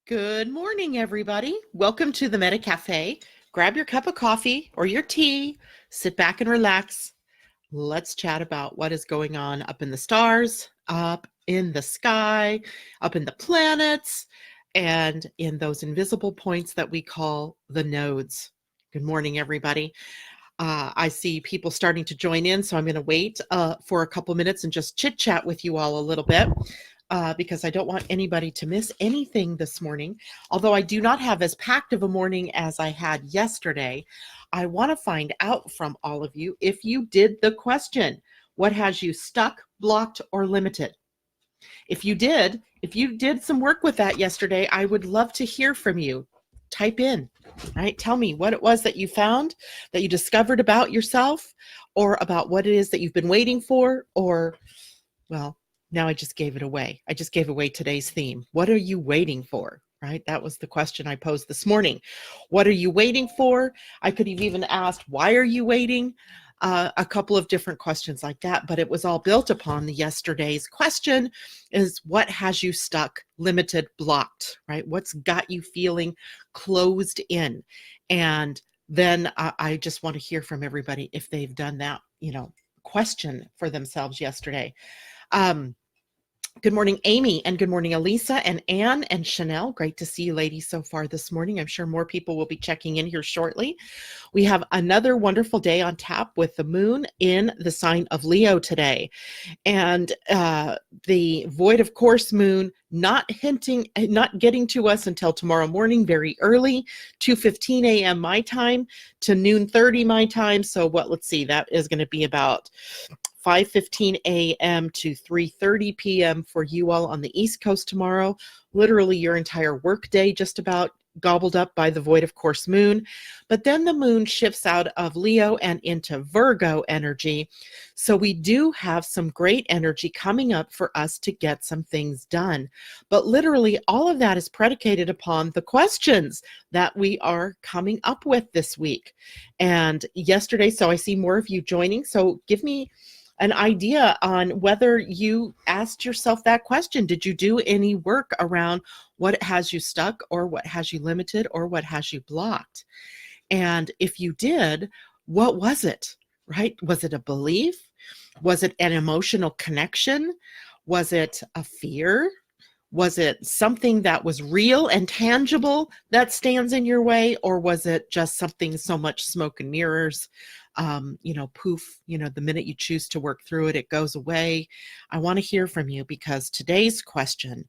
Good morning, everybody. Welcome to the Meta Cafe. Grab your cup of coffee or your tea, sit back and relax. Let's chat about what is going on up in the stars, up in the sky, up in the planets, and in those invisible points that we call the nodes. Good morning, everybody. I see people starting to join in, so I'm going to wait for a couple minutes and just chit chat with you all a little bit. Because I don't want anybody to miss anything this morning. Although I do not have as packed of a morning as I had yesterday, I want to find out from all of you if you did the question, what has you stuck, blocked, or limited? If you did some work with that yesterday, I would love to hear from you. Type in, right? Tell me what it was that you found, that you discovered about yourself, or about what it is that you've been waiting for, or, well, now I just gave it away. I just gave away today's theme. What are you waiting for? Right? That was the question I posed this morning. What are you waiting for? I could have even asked, why are you waiting? A couple of different questions like that, but it was all built upon the yesterday's question is what has you stuck, limited, blocked, right? What's got you feeling closed in? And then I just want to hear from everybody if they've done that, question for themselves yesterday. Good morning, Amy, and good morning, Elisa and Anne and Chanel. Great to see you ladies so far this morning. I'm sure more people will be checking in here shortly. We have another wonderful day on tap with the moon in the sign of Leo today. And the void of course moon not getting to us until tomorrow morning, very early, 2:15 a.m. my time to noon 30 my time. So let's see, that is going to be about 5:15 a.m. to 3:30 p.m. for you all on the East Coast tomorrow. Literally your entire workday just about gobbled up by the void of course moon. But then the moon shifts out of Leo and into Virgo energy. So we do have some great energy coming up for us to get some things done. But literally all of that is predicated upon the questions that we are coming up with this week. And yesterday, so I see more of you joining. So give me an idea on whether you asked yourself that question. Did you do any work around what has you stuck, or what has you limited, or what has you blocked? And if you did, what was it, right? Was it a belief? Was it an emotional connection? Was it a fear? Was it something that was real and tangible that stands in your way? Or was it just something so much smoke and mirrors? Poof, the minute you choose to work through it, it goes away. I want to hear from you because today's question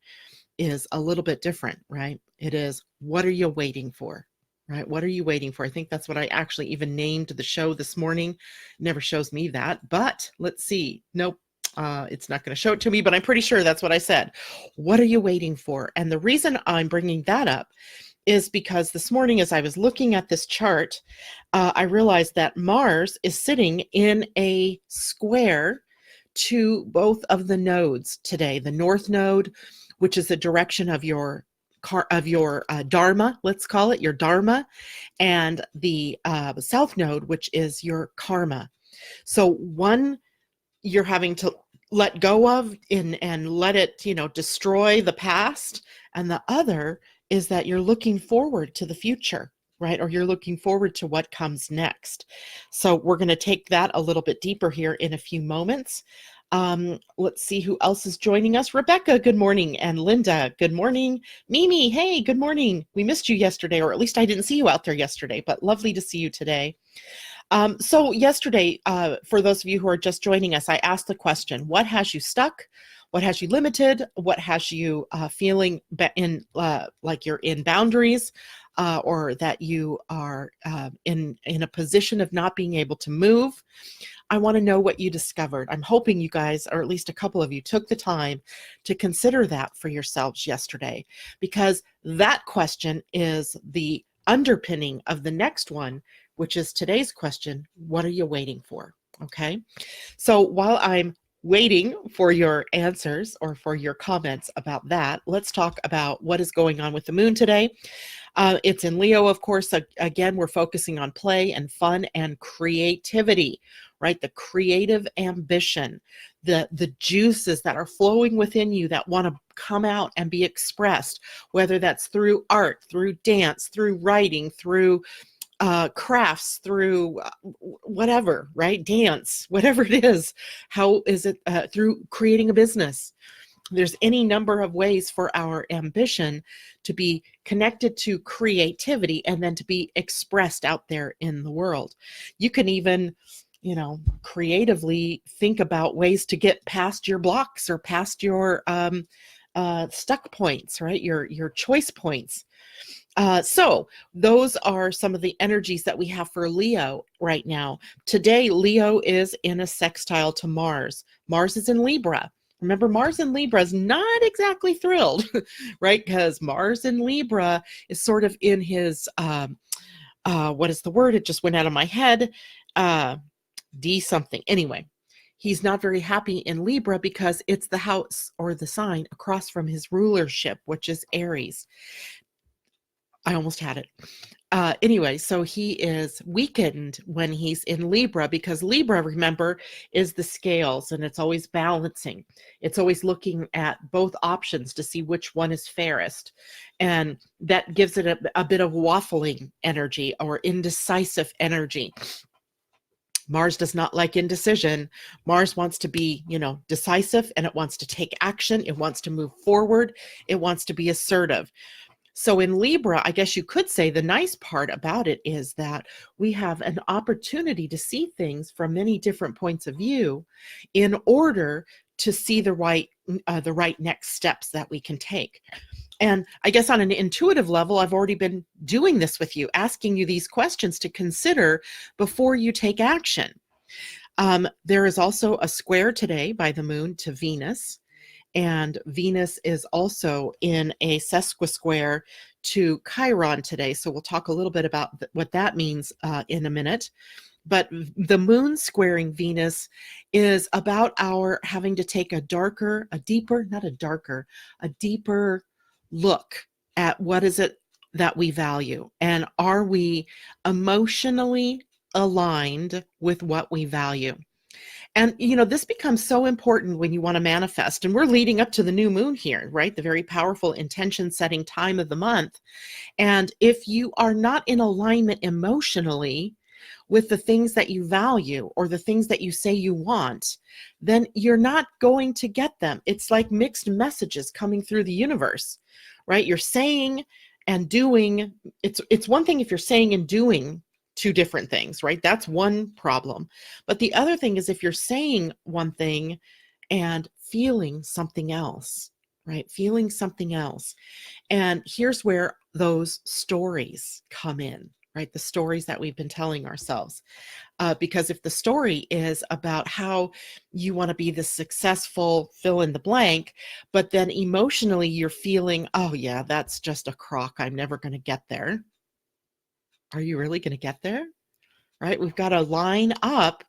is a little bit different, right? It is, what are you waiting for? Right? What are you waiting for? I think that's what I actually even named the show this morning. It never shows me that, but let's see. Nope. It's not going to show it to me, but I'm pretty sure that's what I said. What are you waiting for? And the reason I'm bringing that up is because this morning, as I was looking at this chart, I realized that Mars is sitting in a square to both of the nodes today. The North Node, which is the direction of your Dharma, let's call it your Dharma, and the South Node, which is your Karma. So one you're having to let go of and let it, destroy the past, and the other is that you're looking forward to the future, right? Or you're looking forward to what comes next. So we're going to take that a little bit deeper here in a few moments. Let's see who else is joining us. Rebecca, good morning. And Linda, good morning. Mimi, hey, good morning. We missed you yesterday, or at least I didn't see you out there yesterday, but lovely to see you today. So yesterday, for those of you who are just joining us, I asked the question, what has you stuck? What has you limited? What has you feeling like you're in boundaries, or that you are in a position of not being able to move? I want to know what you discovered. I'm hoping you guys, or at least a couple of you, took the time to consider that for yourselves yesterday, because that question is the underpinning of the next one, which is today's question, what are you waiting for? Okay. So while I'm waiting for your answers or for your comments about that, let's talk about what is going on with the moon today. It's in Leo, of course. Again, we're focusing on play and fun and creativity, right? The creative ambition, the juices that are flowing within you that want to come out and be expressed, whether that's through art, through dance, through writing, through crafts, through whatever, right? Dance, whatever it is. How is it through creating a business? There's any number of ways for our ambition to be connected to creativity and then to be expressed out there in the world. You can even, creatively think about ways to get past your blocks or past your stuck points, right? Your choice points. So those are some of the energies that we have for Leo right now. Today, Leo is in a sextile to Mars. Mars is in Libra. Remember, Mars in Libra is not exactly thrilled, right? Because Mars in Libra is sort of in his, what is the word? It just went out of my head. D something. Anyway, he's not very happy in Libra because it's the house or the sign across from his rulership, which is Aries. I almost had it. Anyway, so he is weakened when he's in Libra because Libra, remember, is the scales and it's always balancing. It's always looking at both options to see which one is fairest. And that gives it a bit of waffling energy or indecisive energy. Mars does not like indecision. Mars wants to be, decisive, and it wants to take action. It wants to move forward. It wants to be assertive. So in Libra, I guess you could say the nice part about it is that we have an opportunity to see things from many different points of view in order to see the right next steps that we can take. And I guess on an intuitive level, I've already been doing this with you, asking you these questions to consider before you take action. There is also a square today by the moon to Venus. And Venus is also in a sesquisquare to Chiron today. So we'll talk a little bit about what that means in a minute. But the moon squaring Venus is about our having to take a deeper look at what is it that we value. And are we emotionally aligned with what we value? And, this becomes so important when you want to manifest. And we're leading up to the new moon here, right? The very powerful intention setting time of the month. And if you are not in alignment emotionally with the things that you value or the things that you say you want, then you're not going to get them. It's like mixed messages coming through the universe, right? You're saying and doing. It's one thing if you're saying and doing two different things, right? That's one problem. But the other thing is if you're saying one thing and feeling something else, right? Feeling something else. And here's where those stories come in, right? The stories that we've been telling ourselves. Because if the story is about how you want to be the successful fill in the blank, but then emotionally you're feeling, oh yeah, that's just a crock. I'm never going to get there. Are you really going to get there? Right? We've got to line up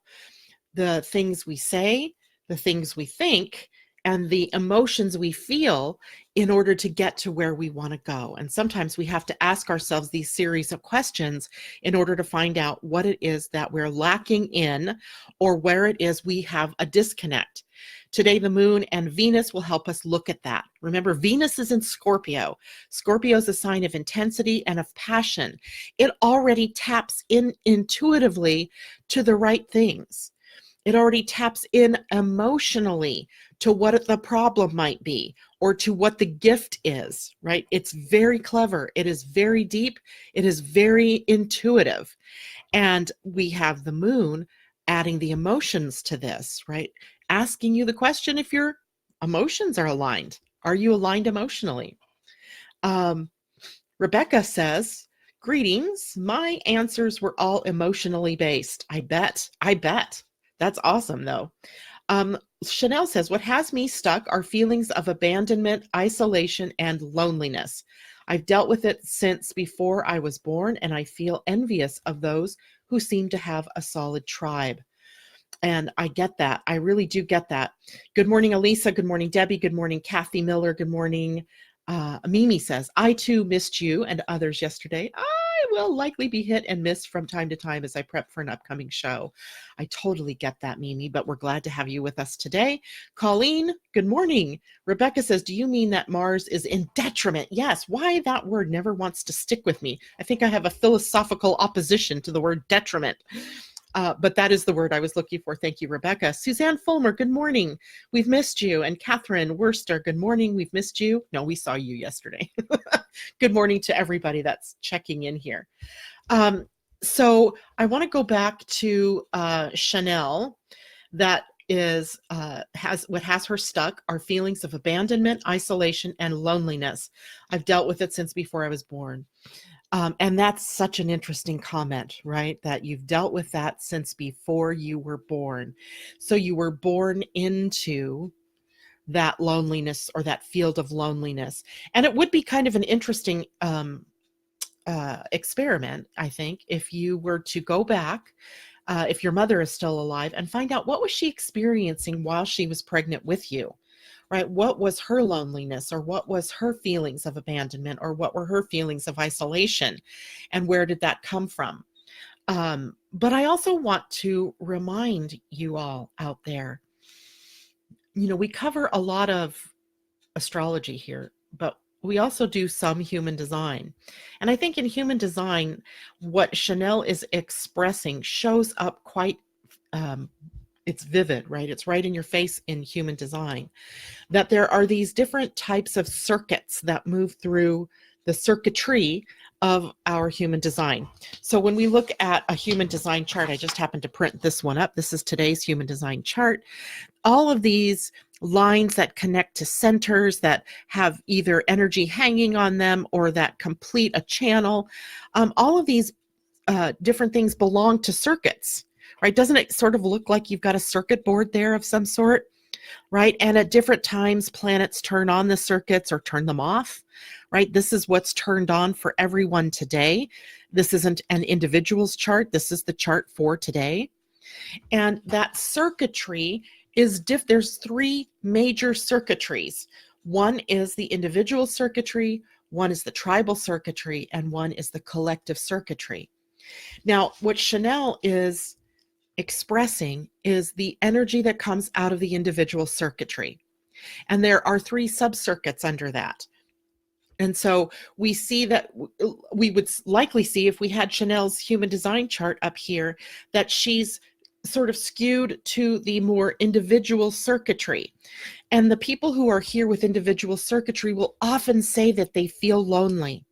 the things we say, the things we think, and the emotions we feel in order to get to where we want to go. And sometimes we have to ask ourselves these series of questions in order to find out what it is that we're lacking in or where it is we have a disconnect. Today, the moon and Venus will help us look at that. Remember, Venus is in Scorpio. Scorpio is a sign of intensity and of passion. It already taps in intuitively to the right things. It already taps in emotionally to what the problem might be or to what the gift is, right? It's very clever. It is very deep. It is very intuitive. And we have the moon adding the emotions to this, right? Asking you the question if your emotions are aligned. Are you aligned emotionally? Rebecca says, greetings. My answers were all emotionally based. I bet. That's awesome, though. Chanel says, what has me stuck are feelings of abandonment, isolation, and loneliness. I've dealt with it since before I was born, and I feel envious of those who seem to have a solid tribe. And I get that. I really do get that. Good morning, Elisa. Good morning, Debbie. Good morning, Kathy Miller. Good morning. Mimi says, I too missed you and others yesterday. I will likely be hit and miss from time to time as I prep for an upcoming show. I totally get that, Mimi, but we're glad to have you with us today. Colleen, good morning. Rebecca says, do you mean that Mars is in detriment? Yes. Why that word never wants to stick with me. I think I have a philosophical opposition to the word detriment. But that is the word I was looking for. Thank you, Rebecca. Suzanne Fulmer, good morning. We've missed you. And Catherine Worster, good morning. We've missed you. No, we saw you yesterday. Good morning to everybody that's checking in here. So I want to go back to Chanel. That is what has her stuck are feelings of abandonment, isolation, and loneliness. I've dealt with it since before I was born. And that's such an interesting comment, right? That you've dealt with that since before you were born. So you were born into that loneliness or that field of loneliness. And it would be kind of an interesting experiment, I think, if you were to go back, if your mother is still alive, and find out what was she experiencing while she was pregnant with you. Right? What was her loneliness, or what was her feelings of abandonment, or what were her feelings of isolation, and where did that come from? But I also want to remind you all out there, we cover a lot of astrology here, but we also do some human design. And I think in human design, what Chanel is expressing shows up quite it's vivid, right? It's right in your face in human design, that there are these different types of circuits that move through the circuitry of our human design. So when we look at a human design chart, I just happened to print this one up. This is today's human design chart. All of these lines that connect to centers that have either energy hanging on them or that complete a channel, all of these different things belong to circuits. Right? Doesn't it sort of look like you've got a circuit board there of some sort, right? And at different times, planets turn on the circuits or turn them off, right? This is what's turned on for everyone today. This isn't an individual's chart. This is the chart for today. And that circuitry is there's three major circuitries. One is the individual circuitry, one is the tribal circuitry, and one is the collective circuitry. Now, what Chanel is expressing is the energy that comes out of the individual circuitry. And there are three sub-circuits under that. And so we see that we would likely see, if we had Chanel's human design chart up here, that she's sort of skewed to the more individual circuitry. And the people who are here with individual circuitry will often say that they feel lonely.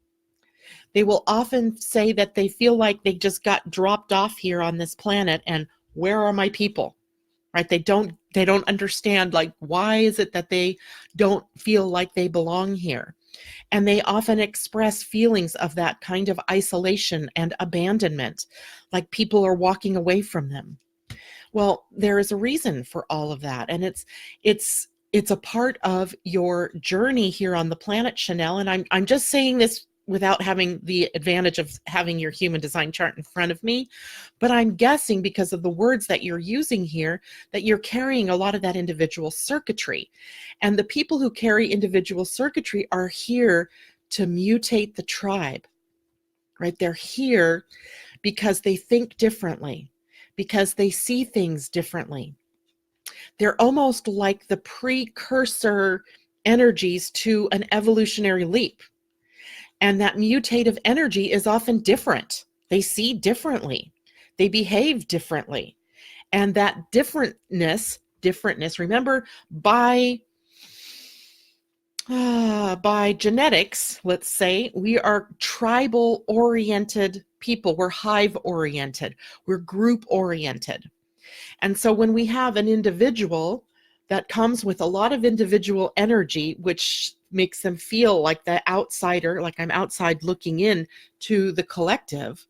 They will often say that they feel like they just got dropped off here on this planet, and where are my people? Right? They don't understand, like, why is it that they don't feel like they belong here? And they often express feelings of that kind of isolation and abandonment, like people are walking away from them. Well, there is a reason for all of that, and it's a part of your journey here on the planet, Chanel. And I'm just saying this without having the advantage of having your human design chart in front of me. But I'm guessing, because of the words that you're using here, that you're carrying a lot of that individual circuitry. And the people who carry individual circuitry are here to mutate the tribe, right? They're here because they think differently, because they see things differently. They're almost like the precursor energies to an evolutionary leap. And that mutative energy is often different. They see differently. They behave differently. And that differentness, remember, by genetics, let's say, we are tribal-oriented people. We're hive-oriented. We're group-oriented. And so when we have an individual that comes with a lot of individual energy, which makes them feel like the outsider, like I'm outside looking in to the collective,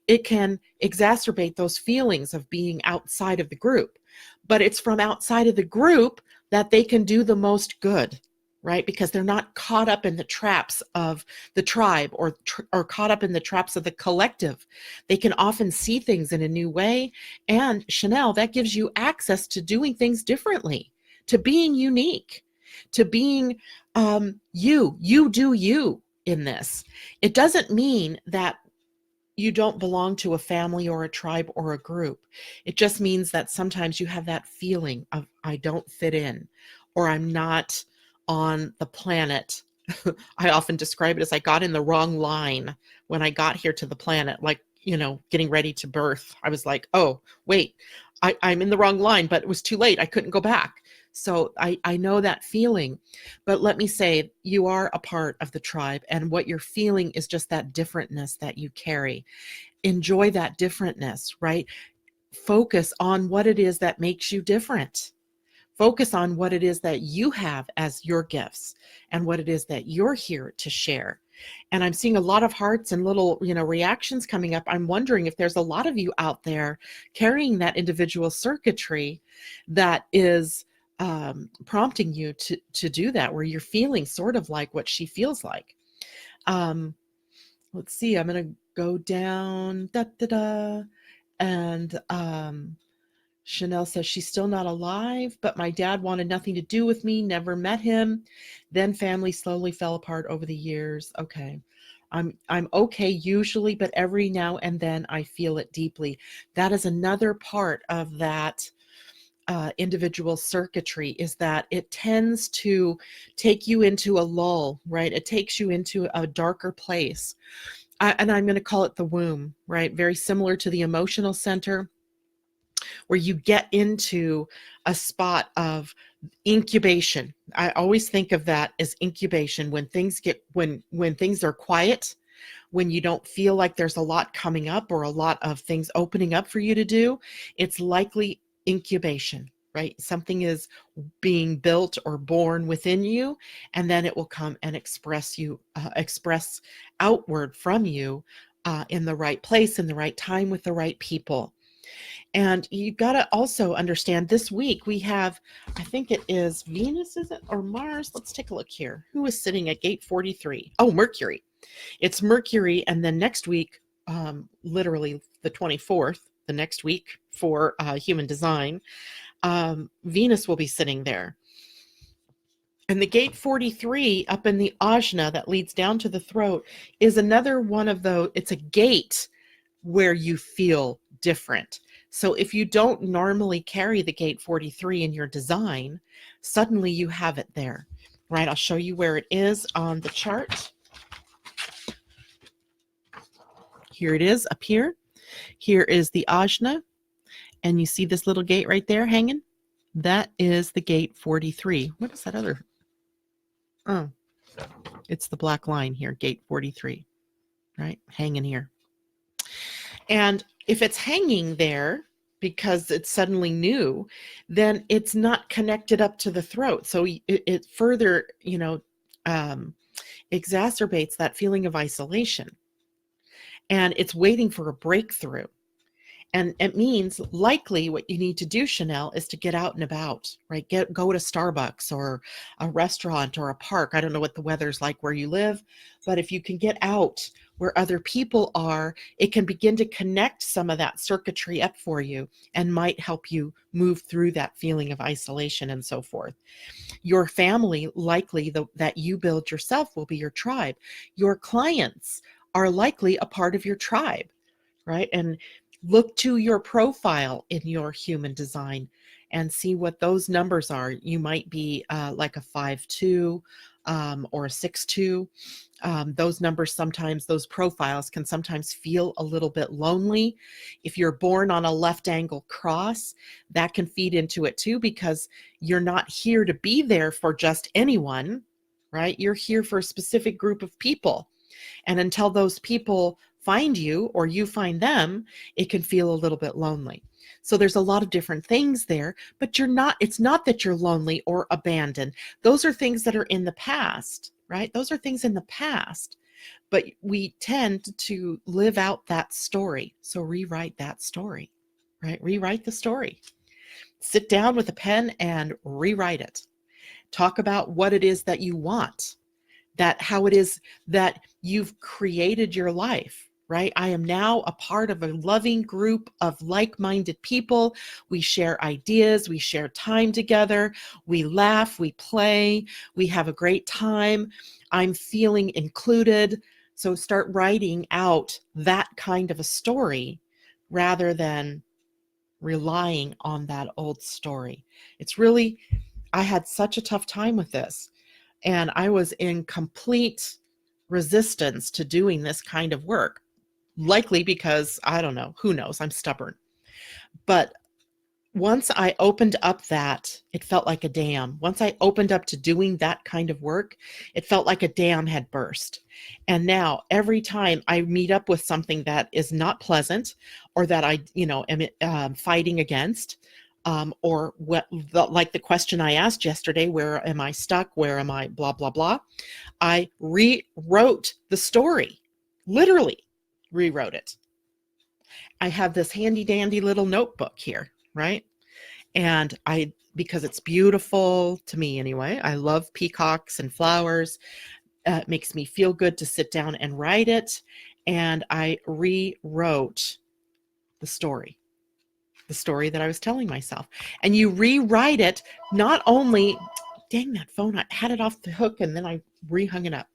it can exacerbate those feelings of being outside of the group. But it's from outside of the group that they can do the most good, right? Because they're not caught up in the traps of the tribe or caught up in the traps of the collective. They can often see things in a new way. And Chanel, that gives you access to doing things differently, to being unique, to being you do you in this. It doesn't mean that you don't belong to a family or a tribe or a group. It just means that sometimes you have that feeling of, I don't fit in, or I'm not on the planet. I often describe it as I got in the wrong line when I got here to the planet, like, getting ready to birth. I was like, oh, wait, I'm in the wrong line, but it was too late. I couldn't go back. So I know that feeling. But let me say, you are a part of the tribe, and what you're feeling is just that differentness that you carry. Enjoy that differentness, right? Focus on what it is that makes you different. Focus on what it is that you have as your gifts and what it is that you're here to share. And I'm seeing a lot of hearts and little, reactions coming up. I'm wondering if there's a lot of you out there carrying that individual circuitry that is prompting you to do that, where you're feeling sort of like what she feels like. Let's see, I'm going to go down, and Chanel says she's still not alive, but my dad wanted nothing to do with me, never met him. Then family slowly fell apart over the years. Okay. I'm okay usually, but every now and then I feel it deeply. That is another part of that individual circuitry, is that it tends to take you into a lull, right? It takes you into a darker place. And I'm going to call it the womb, right? Very similar to the emotional center, where you get into a spot of incubation. I always think of that as incubation, when things when things are quiet, when you don't feel like there's a lot coming up or a lot of things opening up for you to do. It's likely incubation, right? Something is being built or born within you, and then it will come and express outward from you in the right place, in the right time, with the right people. And you got to also understand, this week we have, I think it is Venus, is it? Or Mars? Let's take a look here. Who is sitting at gate 43? Oh, Mercury. It's Mercury. And then next week, literally the 24th, the next week for human design, Venus will be sitting there. And the gate 43 up in the ajna that leads down to the throat is another one of those. It's a gate where you feel different. So if you don't normally carry the gate 43 in your design, suddenly you have it there, right? I'll show you where it is on the chart. Here it is up here. Here is the ajna. And you see this little gate right there hanging? That is the gate 43. What is that other? Oh, it's the black line here, gate 43, right? Hanging here. And if it's hanging there because it's suddenly new, then it's not connected up to the throat. So it further, exacerbates that feeling of isolation. And it's waiting for a breakthrough. And it means likely what you need to do, Chanel, is to get out and about, right? Go to Starbucks or a restaurant or a park. I don't know what the weather's like where you live, but if you can get out where other people are, it can begin to connect some of that circuitry up for you and might help you move through that feeling of isolation and so forth. Your family, likely that you build yourself, will be your tribe. Your clients are likely a part of your tribe, right? And look to your profile in your human design and see what those numbers are. You might be like a 5-2 or a 6-2. Those numbers sometimes, those profiles can sometimes feel a little bit lonely. If you're born on a left angle cross, that can feed into it too, because you're not here to be there for just anyone, right? You're here for a specific group of people. And until those people find you or you find them, it can feel a little bit lonely. So there's a lot of different things there, but it's not that you're lonely or abandoned. Those are things that are in the past, right? Those are things in the past, but we tend to live out that story. So rewrite that story, right? Rewrite the story. Sit down with a pen and rewrite it. Talk about what it is that you want, how it is that you've created your life, right? I am now a part of a loving group of like-minded people. We share ideas, we share time together, we laugh, we play, we have a great time. I'm feeling included. So start writing out that kind of a story rather than relying on that old story. It's really, I had such a tough time with this, and I was in complete resistance to doing this kind of work, likely because, I don't know, who knows, I'm stubborn. But once I opened up that, it felt like a dam. Once I opened up to doing that kind of work, it felt like a dam had burst. And now every time I meet up with something that is not pleasant, or that I, am fighting against, or like the question I asked yesterday, where am I stuck? Where am I? Blah, blah, blah. I rewrote the story, literally rewrote it. I have this handy dandy little notebook here, right? And because it's beautiful to me anyway, I love peacocks and flowers. It makes me feel good to sit down and write it. And I rewrote the story that I was telling myself. And you rewrite it, not only, dang, that phone, I had it off the hook and then I rehung it up.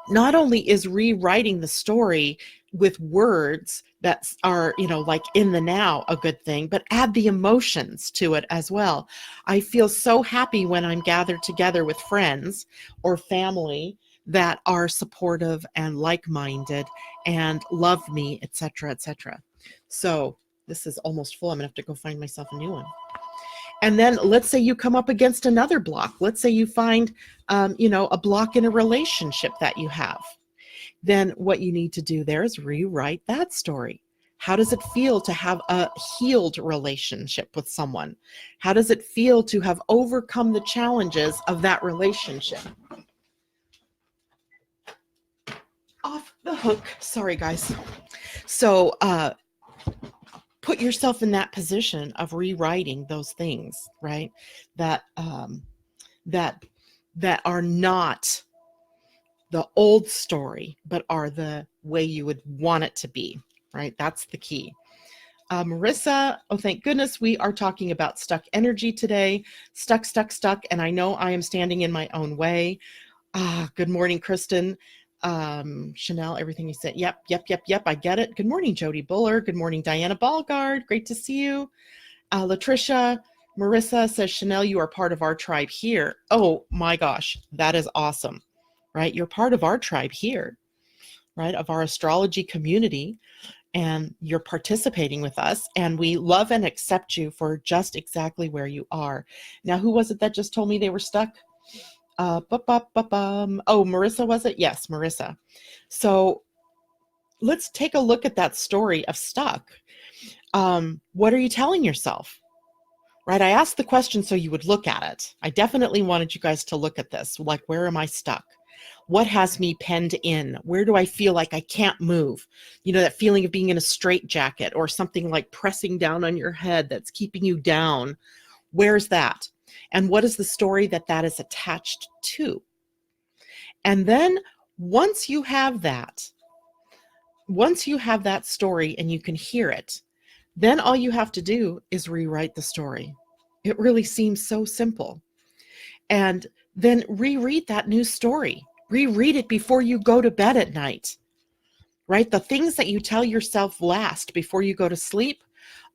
Not only is rewriting the story with words that are, like in the now, a good thing, but add the emotions to it as well. I feel so happy when I'm gathered together with friends or family that are supportive and like-minded and love me, etc., etc. So this is almost full. I'm gonna have to go find myself a new one. And then let's say you come up against another block. Let's say you find, a block in a relationship that you have. Then what you need to do there is rewrite that story. How does it feel to have a healed relationship with someone? How does it feel to have overcome the challenges of that relationship? Off the hook. Sorry, guys. So, put yourself in that position of rewriting those things, right? That are not the old story, but are the way you would want it to be, right? That's the key. Marissa, oh, thank goodness we are talking about stuck energy today. Stuck. And I know I am standing in my own way. Good morning, Kristen. Chanel, everything you said. Yep. I get it. Good morning, Jody Buller. Good morning, Diana Ballgard. Great to see you. Latricia, Marissa says, Chanel, you are part of our tribe here. Oh my gosh, that is awesome, right? You're part of our tribe here, right? Of our astrology community, and you're participating with us, and we love and accept you for just exactly where you are. Now, who was it that just told me they were stuck? Oh, Marissa, was it? Yes, Marissa. So let's take a look at that story of stuck. What are you telling yourself? Right? I asked the question so you would look at it. I definitely wanted you guys to look at this. Like, where am I stuck? What has me penned in? Where do I feel like I can't move? That feeling of being in a straitjacket, or something like pressing down on your head that's keeping you down. Where's that? And what is the story that is attached to? And then once you have that story and you can hear it, then all you have to do is rewrite the story. It really seems so simple. And then reread that new story. Reread it before you go to bed at night, right? The things that you tell yourself last before you go to sleep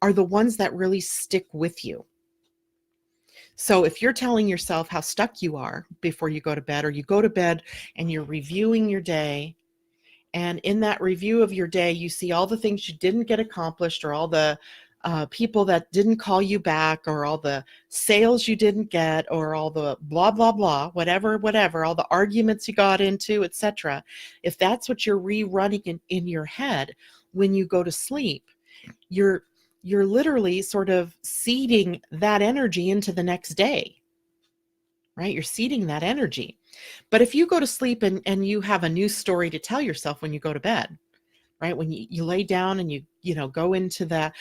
are the ones that really stick with you. So if you're telling yourself how stuck you are before you go to bed, or you go to bed and you're reviewing your day, and in that review of your day, you see all the things you didn't get accomplished, or all the people that didn't call you back, or all the sales you didn't get, or all the blah, blah, blah, whatever, all the arguments you got into, etc. If that's what you're rerunning in your head when you go to sleep, you're literally sort of seeding that energy into the next day, right? You're seeding that energy. But if you go to sleep and you have a new story to tell yourself when you go to bed, right? When you lay down and you go into that,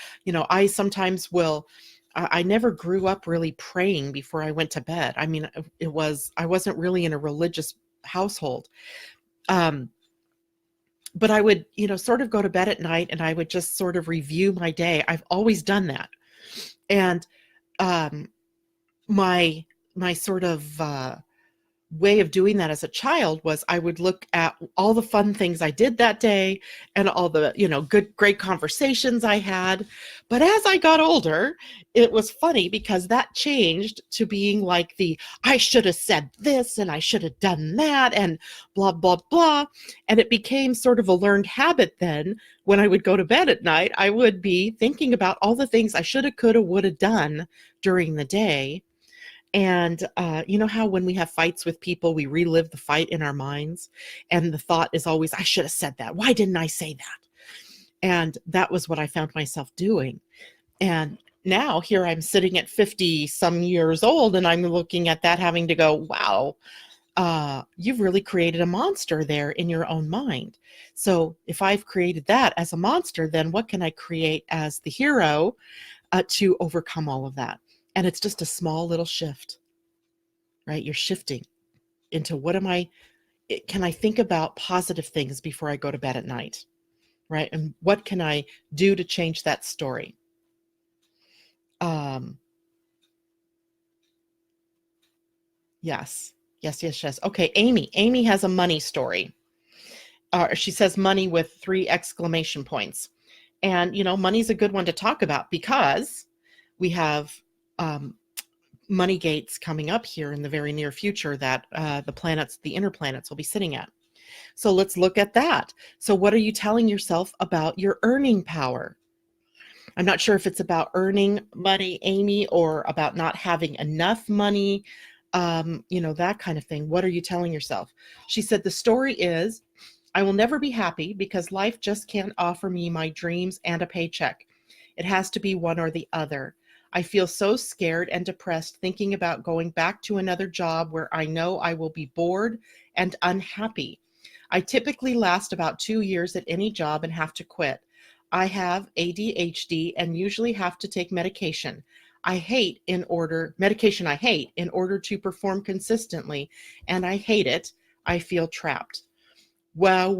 I sometimes will, I never grew up really praying before I went to bed. I mean, I wasn't really in a religious household. But I would, sort of go to bed at night and I would just sort of review my day. I've always done that. And my sort of way of doing that as a child was I would look at all the fun things I did that day and all the, great conversations I had. But as I got older, it was funny because that changed to being like I should have said this and I should have done that and blah, blah, blah. And it became sort of a learned habit then. When I would go to bed at night, I would be thinking about all the things I should have, could have, would have done during the day. And you know how when we have fights with people, we relive the fight in our minds, and the thought is always, I should have said that. Why didn't I say that? And that was what I found myself doing. And now here I'm sitting at 50 some years old, and I'm looking at that, having to go, wow, you've really created a monster there in your own mind. So if I've created that as a monster, then what can I create as the hero to overcome all of that? And it's just a small little shift, right? You're shifting into can I think about positive things before I go to bed at night, right? And what can I do to change that story? Yes. Okay, Amy has a money story. She says money with 3 exclamation points. And, money's a good one to talk about because we have money gates coming up here in the very near future that the inner planets will be sitting at. So let's look at that. So what are you telling yourself about your earning power? I'm not sure if it's about earning money, Amy, or about not having enough money, that kind of thing. What are you telling yourself? She said, the story is, I will never be happy because life just can't offer me my dreams and a paycheck. It has to be one or the other. I feel so scared and depressed thinking about going back to another job where I know I will be bored and unhappy. I typically last about 2 years at any job and have to quit. I have ADHD and usually have to take medication. Medication I hate in order to perform consistently, and I hate it. I feel trapped. Wow.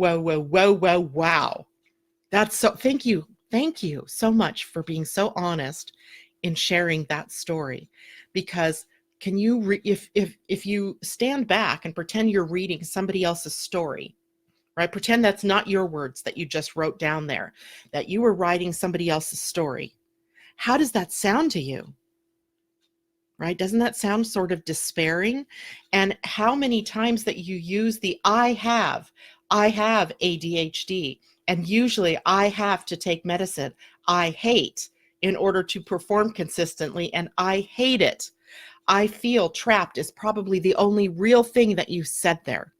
That's so, thank you so much for being so honest in sharing that story, because can you if you stand back and pretend you're reading somebody else's story, right? Pretend that's not your words that you just wrote down there, that you were writing somebody else's story. How does that sound to you? Right? Doesn't that sound sort of despairing? And how many times that you use the I have ADHD, and usually I have to take medicine. I hate in order to perform consistently, and I hate it. I feel trapped is probably the only real thing that you said there.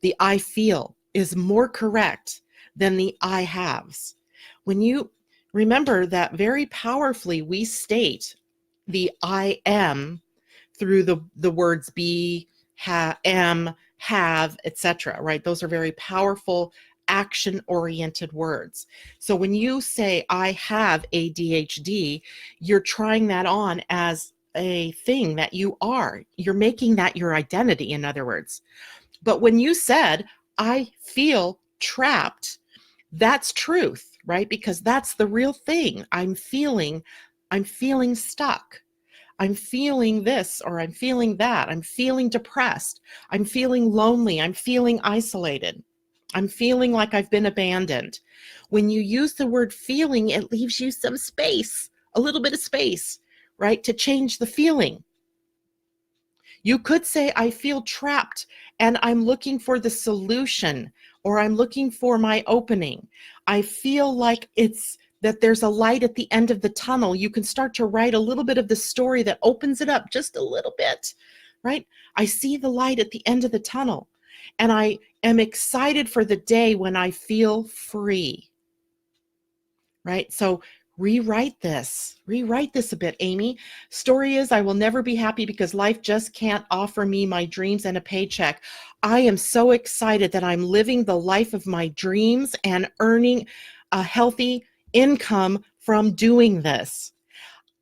The I feel is more correct than the I haves. When you remember that very powerfully, we state the I am through the words be, am, have, etc., right? Those are very powerful action-oriented words. So when you say I have ADHD, you're trying that on as a thing that you are. You're making that your identity, in other words. But when you said I feel trapped, that's truth, right? Because that's the real thing. I'm feeling stuck. I'm feeling this or I'm feeling that. I'm feeling depressed. I'm feeling lonely. I'm feeling isolated. I'm feeling like I've been abandoned. When you use the word feeling, it leaves you some space, a little bit of space, right, to change the feeling. You could say, I feel trapped and I'm looking for the solution, or I'm looking for my opening. I feel like that there's a light at the end of the tunnel. You can start to write a little bit of the story that opens it up just a little bit, right? I see the light at the end of the tunnel, and I am excited for the day when I feel free, right? So rewrite this a bit, Amy. Story is, I will never be happy because life just can't offer me my dreams and a paycheck. I am so excited that I'm living the life of my dreams and earning a healthy income from doing this.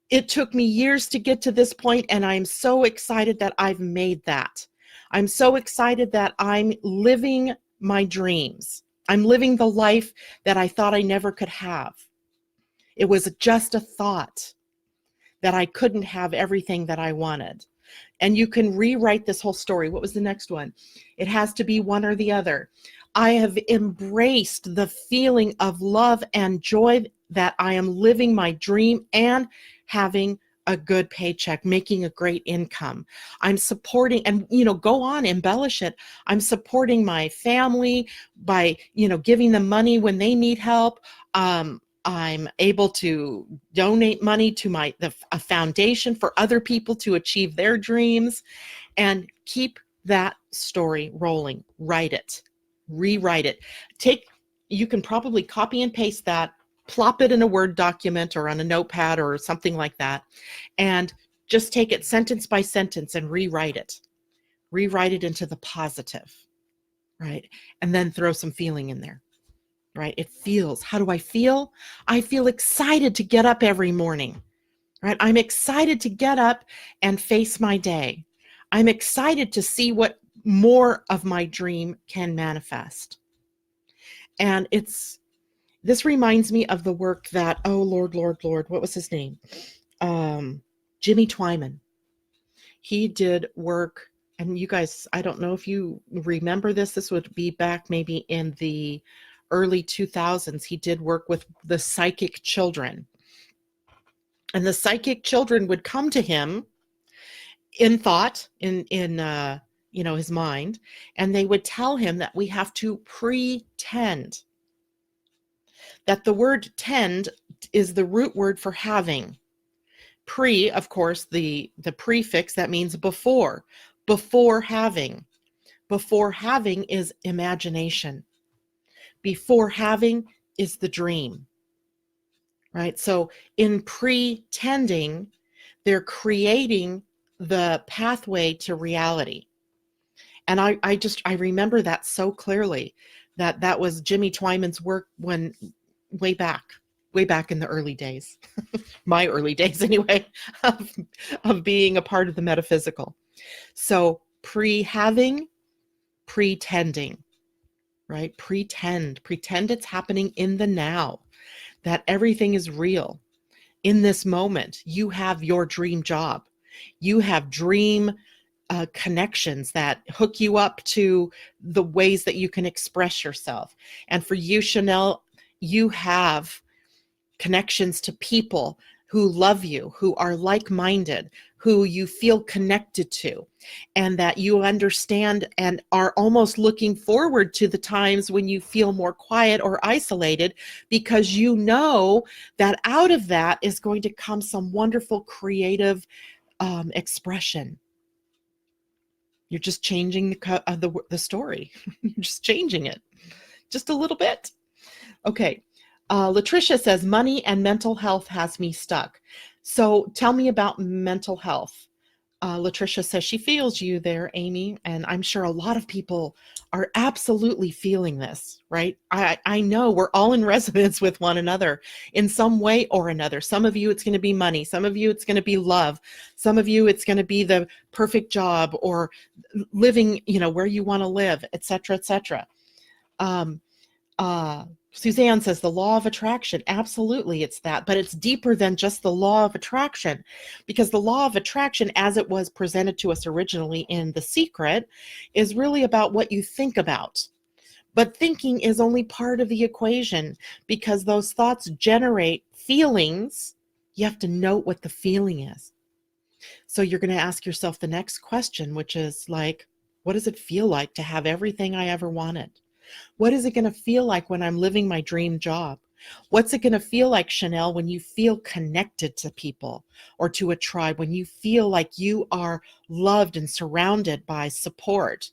It took me years to get to this point, and I'm so excited that I've made that. I'm so excited that I'm living my dreams. I'm living the life that I thought I never could have. It was just a thought that I couldn't have everything that I wanted. And you can rewrite this whole story. What was the next one? It has to be one or the other. I have embraced the feeling of love and joy that I am living my dream and having a good paycheck, making a great income. I'm supporting, and, go on, embellish it. I'm supporting my family by, giving them money when they need help. I'm able to donate money to a foundation for other people to achieve their dreams, and keep that story rolling. Write it, rewrite it. You can probably copy and paste that, plop it in a Word document or on a notepad or something like that, and just take it sentence by sentence and rewrite it. Rewrite it into the positive, right? And then throw some feeling in there, right? It feels, how do I feel? I feel excited to get up every morning, right? I'm excited to get up and face my day. I'm excited to see what more of my dream can manifest. And this reminds me of the work that, oh, Lord, what was his name? Jimmy Twyman. He did work, and you guys, I don't know if you remember this. This would be back maybe in the early 2000s. He did work with the psychic children. And the psychic children would come to him in thought, in his mind, and they would tell him that we have to pretend. That the word tend is the root word for having. Pre, of course, the prefix that means before having. Before having is imagination. Before having is the dream, right? So in pretending, they're creating the pathway to reality. And I remember that so clearly, that was Jimmy Twyman's work when way back in the early days, my early days anyway, of being a part of the metaphysical. So pre-having, pretending, right? Pretend it's happening in the now, that everything is real. In this moment, you have your dream job. You have dream connections that hook you up to the ways that you can express yourself. And for you, Chanel, you have connections to people who love you, who are like-minded, who you feel connected to, and that you understand and are almost looking forward to the times when you feel more quiet or isolated, because you know that out of that is going to come some wonderful creative expression. You're just changing the story. You're just changing it just a little bit. Okay. Latricia says, money and mental health has me stuck. So tell me about mental health. Latricia says she feels you there, Amy. And I'm sure a lot of people are absolutely feeling this, right? I know we're all in resonance with one another in some way or another. Some of you, it's going to be money. Some of you, it's going to be love. Some of you, it's going to be the perfect job or living, where you want to live, et cetera, et cetera. Suzanne says the law of attraction. Absolutely, it's that, but it's deeper than just the law of attraction, because the law of attraction, as it was presented to us originally in The Secret, is really about what you think about. But thinking is only part of the equation, because those thoughts generate feelings. You have to note what the feeling is. So you're going to ask yourself the next question, which is like, what does it feel like to have everything I ever wanted? What is it going to feel like when I'm living my dream job? What's it going to feel like, Chanel, when you feel connected to people or to a tribe, when you feel like you are loved and surrounded by support?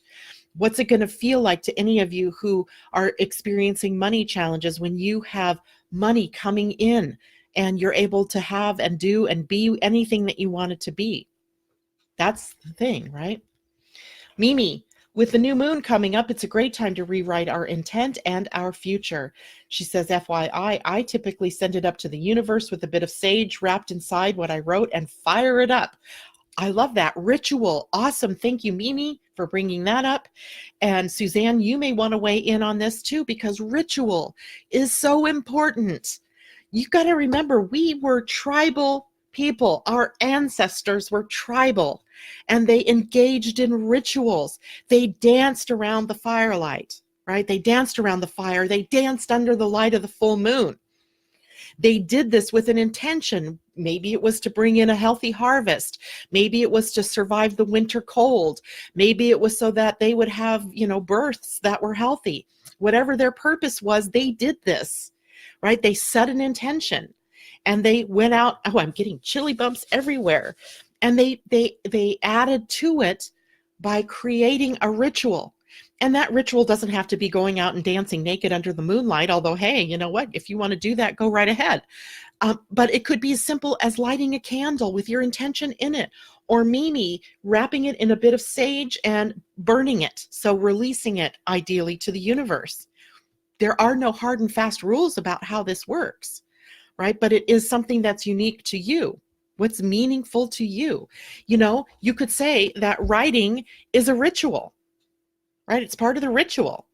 What's it going to feel like to any of you who are experiencing money challenges when you have money coming in and you're able to have and do and be anything that you want it to be? That's the thing, right? Mimi, with the new moon coming up, it's a great time to rewrite our intent and our future. She says, FYI, I typically send it up to the universe with a bit of sage wrapped inside what I wrote and fire it up. I love that. Ritual. Awesome. Thank you, Mimi, for bringing that up. And Suzanne, you may want to weigh in on this too, because ritual is so important. You've got to remember, we were tribal people. Our ancestors were tribal. and they engaged in rituals. They danced around the firelight, right? They danced around the fire. They danced under the light of the full moon. They did this with an intention. Maybe it was to bring in a healthy harvest. Maybe it was to survive the winter cold. Maybe it was so that they would have, births that were healthy. Whatever their purpose was, they did this, right? They set an intention and they went out. Oh, I'm getting chilly bumps everywhere. And they added to it by creating a ritual. And that ritual doesn't have to be going out and dancing naked under the moonlight, although, hey, you know what? If you want to do that, go right ahead. But it could be as simple as lighting a candle with your intention in it, or Mimi wrapping it in a bit of sage and burning it. So releasing it ideally to the universe. There are no hard and fast rules about how this works, right? But it is something that's unique to you. What's meaningful to you? You could say that writing is a ritual, right? It's part of the ritual.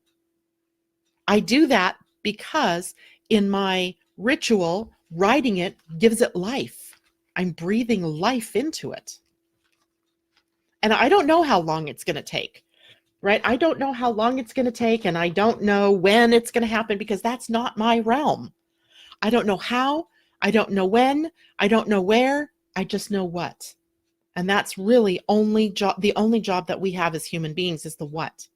I do that because in my ritual, writing it gives it life. I'm breathing life into it. And I don't know how long it's going to take, right? I don't know how long it's going to take, and I don't know when it's going to happen because that's not my realm. I don't know how, I don't know when, I don't know where, I just know what. And that's really the only job that we have as human beings is the what.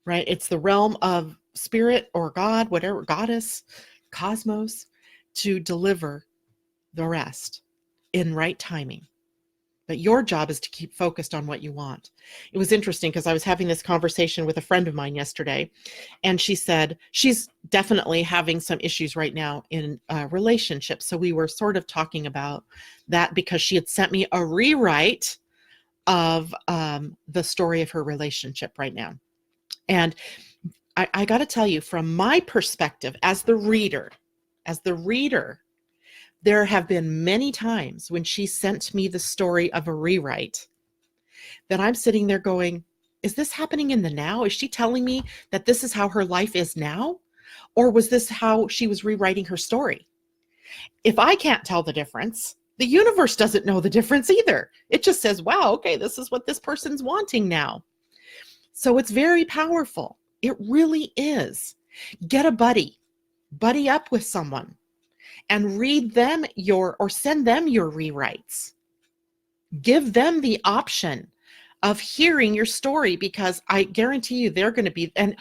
Right? It's the realm of spirit or God, whatever, goddess, cosmos, to deliver the rest in right timing. But your job is to keep focused on what you want. It was interesting because I was having this conversation with a friend of mine yesterday, and she said she's definitely having some issues right now in relationships. So we were sort of talking about that because she had sent me a rewrite of the story of her relationship right now. And I got to tell you, from my perspective as the reader, there have been many times when she sent me the story of a rewrite that I'm sitting there going, is this happening in the now? Is she telling me that this is how her life is now? Or was this how she was rewriting her story? If I can't tell the difference, the universe doesn't know the difference either. It just says, wow, okay, this is what this person's wanting now. So it's very powerful. It really is. Get a buddy up with someone and read them or send them your rewrites. Give them the option of hearing your story, because I guarantee you they're going to be, and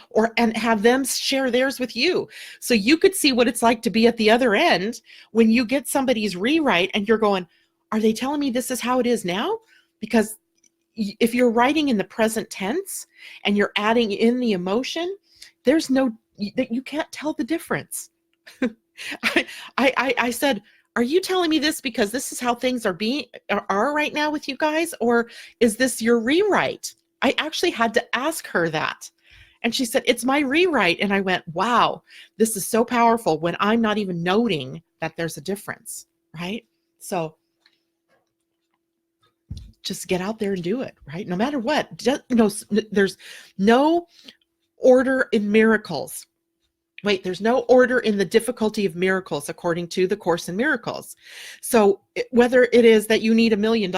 have them share theirs with you. So you could see what it's like to be at the other end when you get somebody's rewrite and you're going, are they telling me this is how it is now? Because if you're writing in the present tense and you're adding in the emotion, you can't tell the difference. I said, are you telling me this because this is how things are right now with you guys? Or is this your rewrite? I actually had to ask her that. And she said, it's my rewrite. And I went, wow, this is so powerful when I'm not even noting that there's a difference, right? So just get out there and do it, right? No matter what. There's no order in miracles. There's no order in the difficulty of miracles, according to the Course in Miracles. So whether it is that you need $1 million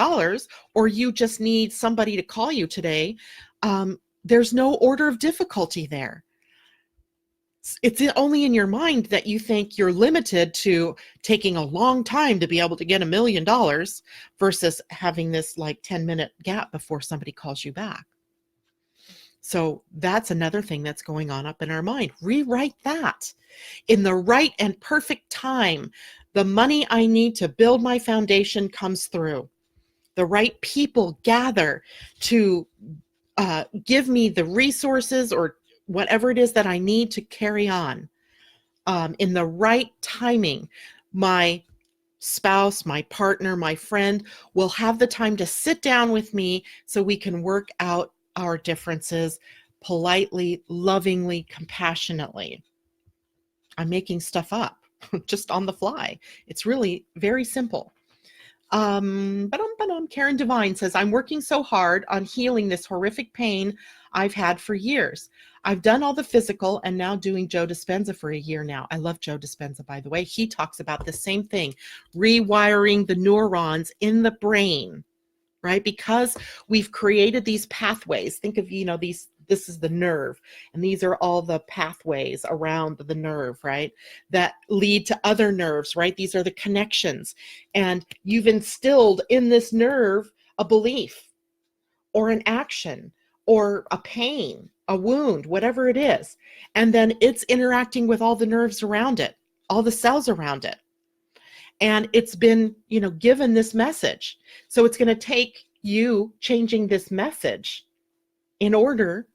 or you just need somebody to call you today, there's no order of difficulty there. It's only in your mind that you think you're limited to taking a long time to be able to get $1 million versus having this 10-minute gap before somebody calls you back. So that's another thing that's going on up in our mind. Rewrite that. In the right and perfect time, the money I need to build my foundation comes through. The right people gather to give me the resources or whatever it is that I need to carry on. In the right timing, my spouse, my partner, my friend will have the time to sit down with me so we can work out our differences politely, lovingly, compassionately. I'm making stuff up just on the fly. It's really very simple. Karen Devine says, I'm working so hard on healing this horrific pain I've had for years. I've done all the physical and now doing Joe Dispenza for a year now. I love Joe Dispenza, by the way. He talks about the same thing, rewiring the neurons in the brain, right? Because we've created these pathways. Think of, this is the nerve, and these are all the pathways around the nerve, right? That lead to other nerves, right? These are the connections. And you've instilled in this nerve a belief or an action or a pain, a wound, whatever it is. And then it's interacting with all the nerves around it, all the cells around it. And it's been, given this message. So it's going to take you changing this message in order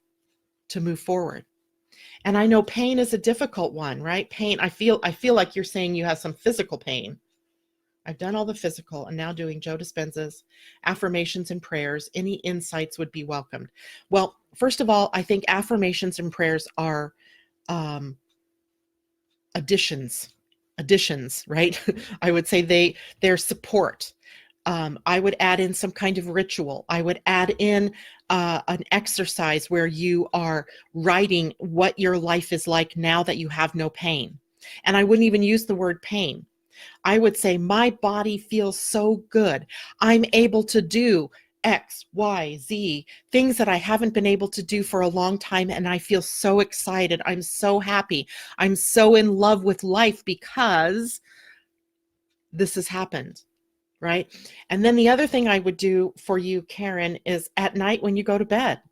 to move forward. And I know pain is a difficult one, right? Pain, I feel like you're saying you have some physical pain. I've done all the physical and now doing Joe Dispenza's affirmations and prayers. Any insights would be welcomed. Well, first of all, I think affirmations and prayers are additions, right? I would say they're support. I would add in some kind of ritual. I would add in an exercise where you are writing what your life is like now that you have no pain. And I wouldn't even use the word pain. I would say, my body feels so good. I'm able to do X, Y, Z, things that I haven't been able to do for a long time. And I feel so excited. I'm so happy. I'm so in love with life because this has happened. Right? And then the other thing I would do for you, Karen, is at night when you go to bed,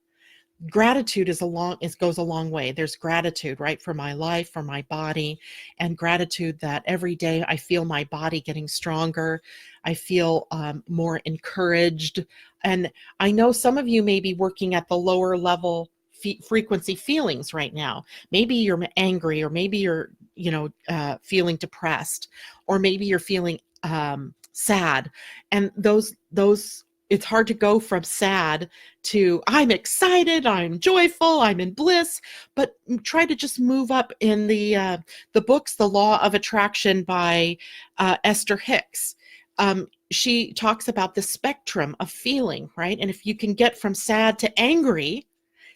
gratitude goes a long way. There's gratitude, right? For my life, for my body, and gratitude that every day I feel my body getting stronger. I feel more encouraged. And I know some of you may be working at the lower level frequency feelings right now. Maybe you're angry, or maybe you're, feeling depressed, or maybe you're feeling sad. And those it's hard to go from sad to I'm excited, I'm joyful, I'm in bliss, but try to just move up in the books, The Law of Attraction by Esther Hicks. She talks about the spectrum of feeling, right? And if you can get from sad to angry,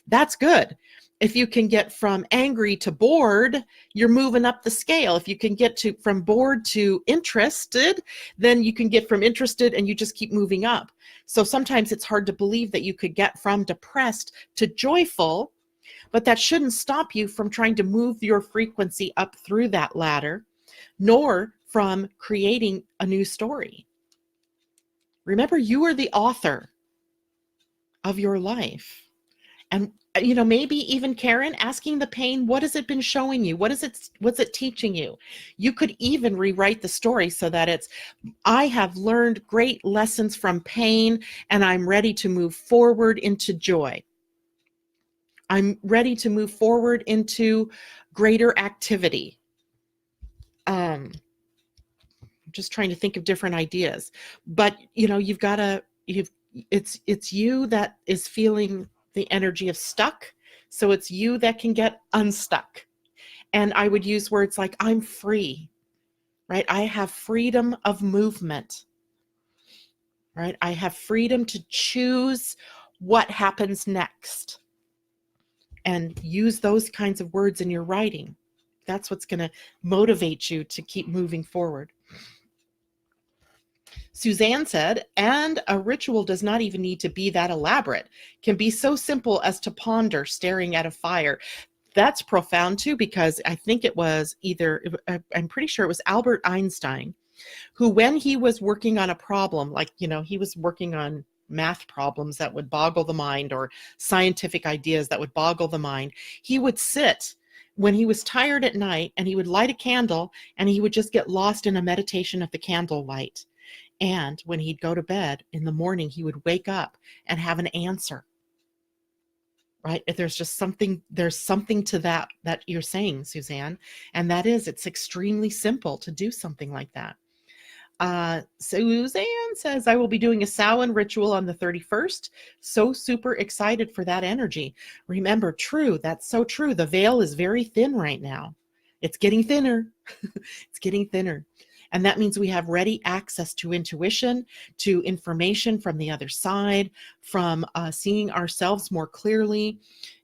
that's good. If you can get from angry to bored, you're moving up the scale. If you can get from bored to interested, then you can get from interested and you just keep moving up. So sometimes it's hard to believe that you could get from depressed to joyful, but that shouldn't stop you from trying to move your frequency up through that ladder, nor from creating a new story. Remember, you are the author of your life. And maybe even, Karen, asking the pain, what has it been showing you? What's it teaching you? You could even rewrite the story so that I have learned great lessons from pain, and I'm ready to move forward into joy. I'm ready to move forward into greater activity. I'm just trying to think of different ideas, but it's you that is feeling the energy of stuck. So it's you that can get unstuck. And I would use words like, I'm free, right? I have freedom of movement, right? I have freedom to choose what happens next. And use those kinds of words in your writing. That's what's going to motivate you to keep moving forward. Suzanne said, and a ritual does not even need to be that elaborate. Can be so simple as to ponder staring at a fire. That's profound too, because I think it was I'm pretty sure it was Albert Einstein, who, when he was working on a problem, like, he was working on math problems that would boggle the mind, or scientific ideas that would boggle the mind, he would sit when he was tired at night, and he would light a candle, and he would just get lost in a meditation of the candle light. And when he'd go to bed in the morning, he would wake up and have an answer, right? There's something to that you're saying, Suzanne. And that is, it's extremely simple to do something like that. Suzanne says, I will be doing a Samhain ritual on the 31st. So super excited for that energy. Remember, true, that's so true. The veil is very thin right now. It's getting thinner. It's getting thinner. And that means we have ready access to intuition, to information from the other side, from seeing ourselves more clearly.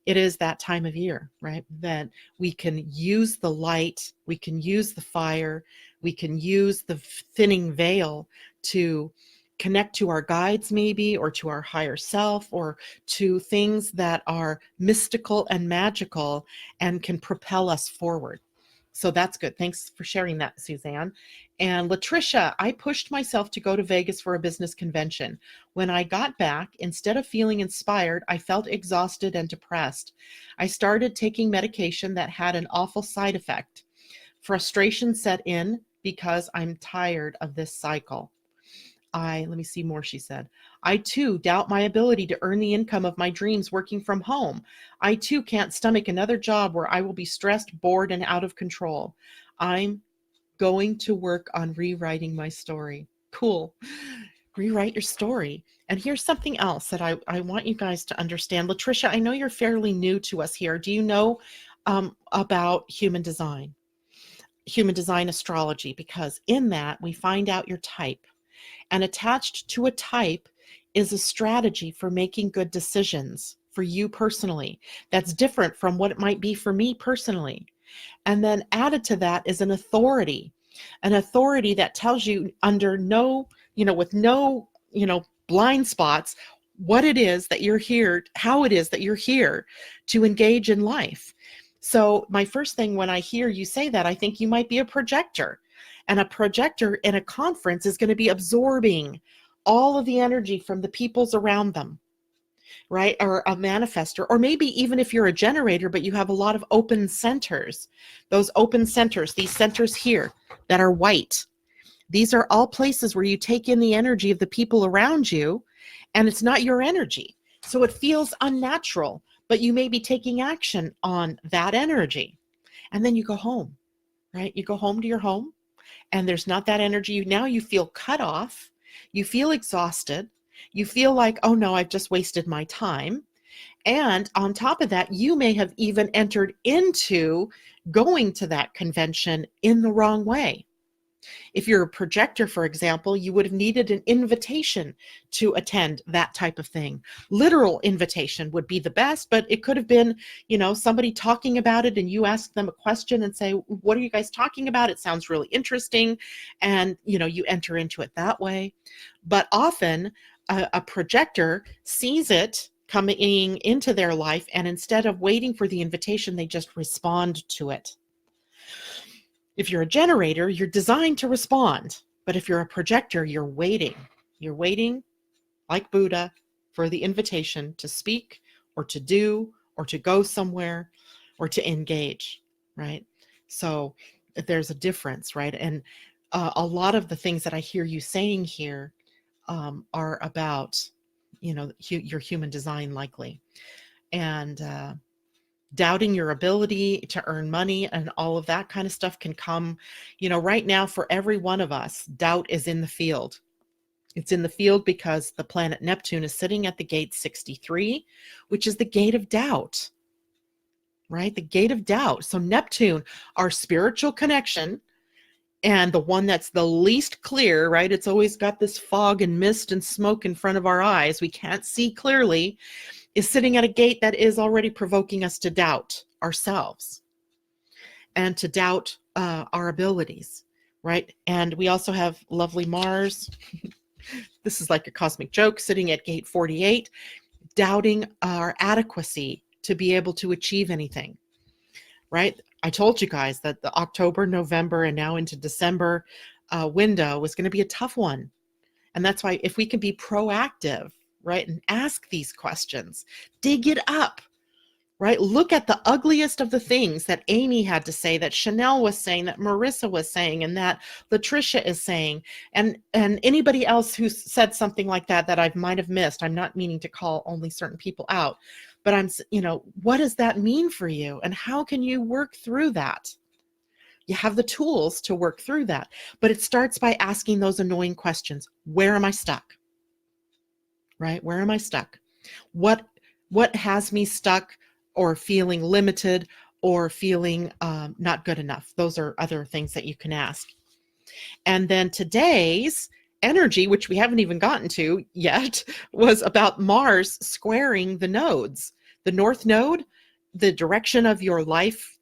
It is that time of year, right? That we can use the light, we can use the fire, we can use the thinning veil to connect to our guides maybe, or to our higher self, or to things that are mystical and magical and can propel us forward. So that's good. Thanks for sharing that, Suzanne. And Latricia, I pushed myself to go to Vegas for a business convention. When I got back, instead of feeling inspired, I felt exhausted and depressed. I started taking medication that had an awful side effect. Frustration set in because I'm tired of this cycle. Let me see more, she said. I too doubt my ability to earn the income of my dreams working from home. I too can't stomach another job where I will be stressed, bored, and out of control. I'm going to work on rewriting my story. Cool. Rewrite your story. And here's something else that I want you guys to understand. Latricia, I know you're fairly new to us here. Do you know about human design astrology? Because in that we find out your type. And attached to a type is a strategy for making good decisions for you personally. That's different from what it might be for me personally. And then added to that is an authority that tells you under no, with no, blind spots, what it is that you're here, how it is that you're here to engage in life. So my first thing when I hear you say that, I think you might be a projector. And a projector in a conference is going to be absorbing all of the energy from the peoples around them, right? Or a manifester, or maybe even if you're a generator, but you have a lot of open centers. Those open centers, these centers here that are white, these are all places where you take in the energy of the people around you, and it's not your energy. So it feels unnatural, but you may be taking action on that energy. And then you go home, right? You go home to your home, and there's not that energy. Now you feel cut off. You feel exhausted. You feel like, oh no, I've just wasted my time. And on top of that, you may have even entered into going to that convention in the wrong way. If you're a projector, for example, you would have needed an invitation to attend that type of thing. Literal invitation would be the best, but it could have been, somebody talking about it and you ask them a question and say, what are you guys talking about? It sounds really interesting. And, you enter into it that way. But often a projector sees it coming into their life, and instead of waiting for the invitation, they just respond to it. If you're a generator, you're designed to respond. But if you're a projector, you're waiting. You're waiting, like Buddha, for the invitation to speak or to do or to go somewhere or to engage, right? So there's a difference, right? And a lot of the things that I hear you saying here are about, your human design likely. And doubting your ability to earn money and all of that kind of stuff can come, right now for every one of us, doubt is in the field. It's in the field because the planet Neptune is sitting at the gate 63, which is the gate of doubt, right? The gate of doubt. So Neptune, our spiritual connection, and the one that's the least clear, right? It's always got this fog and mist and smoke in front of our eyes. We can't see clearly, is sitting at a gate that is already provoking us to doubt ourselves and to doubt our abilities, right? And we also have lovely Mars. This is like a cosmic joke, sitting at gate 48, doubting our adequacy to be able to achieve anything, right? I told you guys that the October, November, and now into December window was going to be a tough one. And that's why if we can be proactive, right, and ask these questions, dig it up, right? Look at the ugliest of the things that Amy had to say, that Chanel was saying, that Marissa was saying, and that Latricia is saying, and anybody else who said something like that I might have missed. I'm not meaning to call only certain people out, but what does that mean for you? And how can you work through that? You have the tools to work through that, but it starts by asking those annoying questions. Where am I stuck? Right? Where am I stuck? What has me stuck or feeling limited or feeling not good enough? Those are other things that you can ask. And then today's energy, which we haven't even gotten to yet, was about Mars squaring the nodes. The North Node the direction of your life,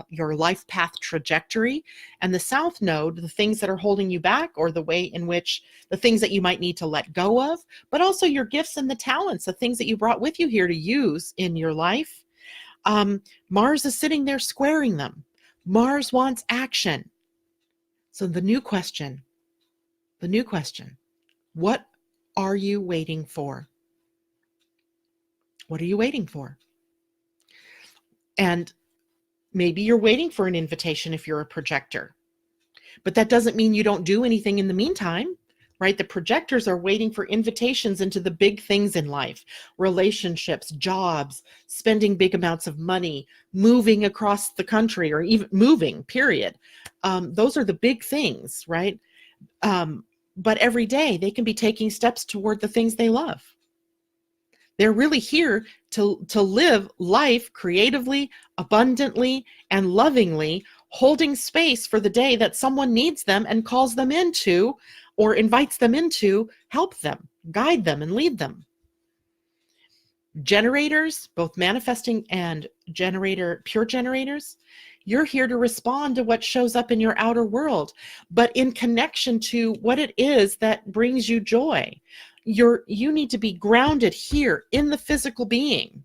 your life path trajectory, and the south node, the things that are holding you back, or the way in which the things that you might need to let go of, but also your gifts and the talents, the things that you brought with you here to use in your life. Mars is sitting there squaring them. Mars wants action. So the new question, what are you waiting for? What are you waiting for? And maybe you're waiting for an invitation if you're a projector, but that doesn't mean you don't do anything in the meantime, right? The projectors are waiting for invitations into the big things in life: relationships, jobs, spending big amounts of money, moving across the country, or even moving, period. Those are the big things, right? But every day they can be taking steps toward the things they love. They're really here to live life creatively, abundantly, and lovingly, holding space for the day that someone needs them and calls them into, or invites them into, help them, guide them, and lead them. Generators, both manifesting and pure generators, you're here to respond to what shows up in your outer world, but in connection to what it is that brings you joy. You need to be grounded here in the physical being,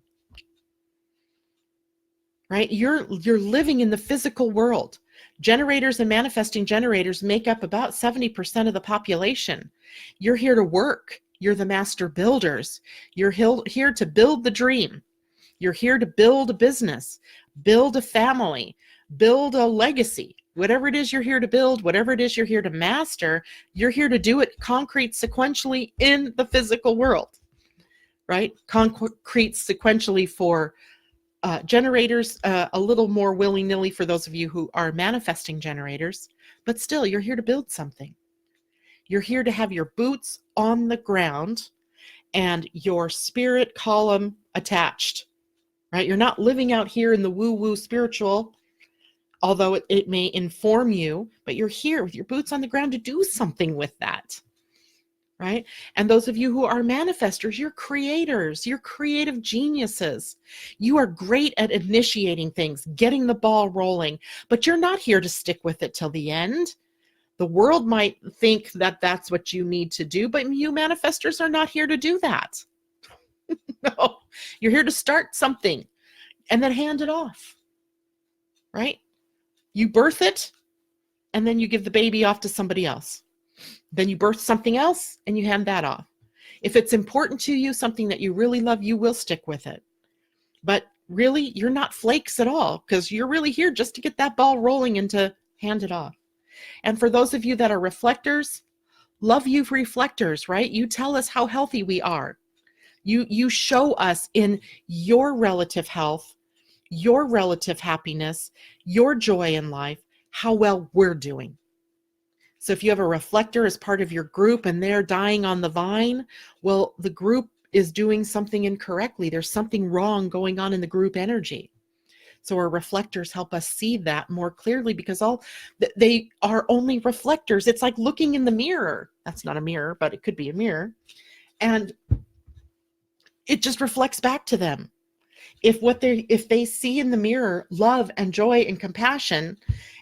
right? You're living in the physical world. Generators and manifesting generators make up about 70% of the population. You're here to work. You're the master builders. You're here to build the dream. You're here to build a business, build a family, build a legacy. Whatever it is you're here to build, whatever it is you're here to master, you're here to do it concrete sequentially in the physical world, right? Concrete sequentially for generators, a little more willy-nilly for those of you who are manifesting generators, but still, you're here to build something. You're here to have your boots on the ground and your spirit column attached, right? You're not living out here in the woo-woo spiritual, although it may inform you, but you're here with your boots on the ground to do something with that, right? And those of you who are manifestors, you're creators, you're creative geniuses. You are great at initiating things, getting the ball rolling, but you're not here to stick with it till the end. The world might think that that's what you need to do, but you manifestors are not here to do that. No, you're here to start something and then hand it off, right? You birth it, and then you give the baby off to somebody else. Then you birth something else, and you hand that off. If it's important to you, something that you really love, you will stick with it. But really, you're not flakes at all, because you're really here just to get that ball rolling and to hand it off. And for those of you that are reflectors, love you reflectors, right? You tell us how healthy we are. You show us in your relative health, your relative happiness, your joy in life, how well we're doing. So if you have a reflector as part of your group and they're dying on the vine, well, the group is doing something incorrectly. There's something wrong going on in the group energy. So our reflectors help us see that more clearly, because they are only reflectors. It's like looking in the mirror. That's not a mirror, but it could be a mirror. And it just reflects back to them. If they see in the mirror love and joy and compassion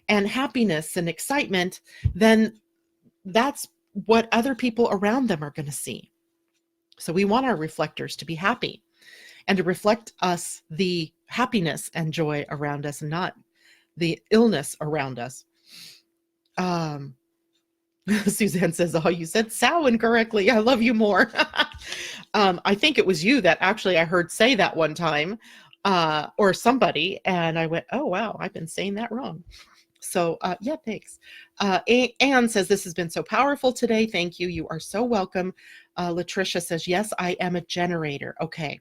and happiness and excitement, then that's what other people around them are going to see. So we want our reflectors to be happy and to reflect us the happiness and joy around us, and not the illness around us. Suzanne says, oh, you said sow incorrectly. I love you more. I think it was you that actually I heard say that one time, or somebody, and I went, oh, wow, I've been saying that wrong. So yeah, thanks. Anne says, this has been so powerful today. Thank you. You are so welcome. Latricia says, yes, I am a generator. Okay.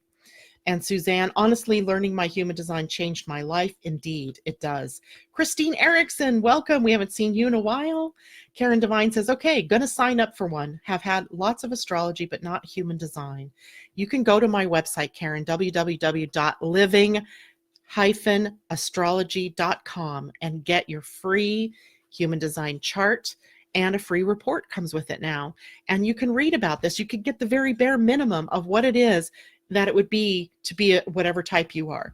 And Suzanne, honestly, learning my human design changed my life. Indeed, it does. Christine Erickson, welcome. We haven't seen you in a while. Karen Devine says, okay, gonna sign up for one. Have had lots of astrology, but not human design. You can go to my website, Karen, www.living-astrology.com, and get your free human design chart, and a free report comes with it now. And you can read about this. You could get the very bare minimum of what it is that it would be to be whatever type you are.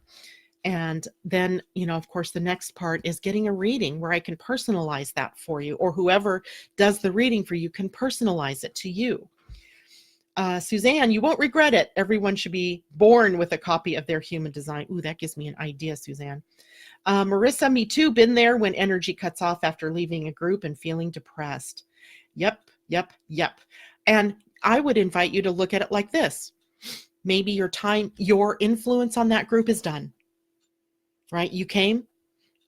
And then, of course, the next part is getting a reading where I can personalize that for you, or whoever does the reading for you can personalize it to you. Suzanne, you won't regret it. Everyone should be born with a copy of their human design. Ooh, that gives me an idea, Suzanne. Marissa, me too. Been there when energy cuts off after leaving a group and feeling depressed. Yep. And I would invite you to look at it like this. Maybe your influence on that group is done, right? You came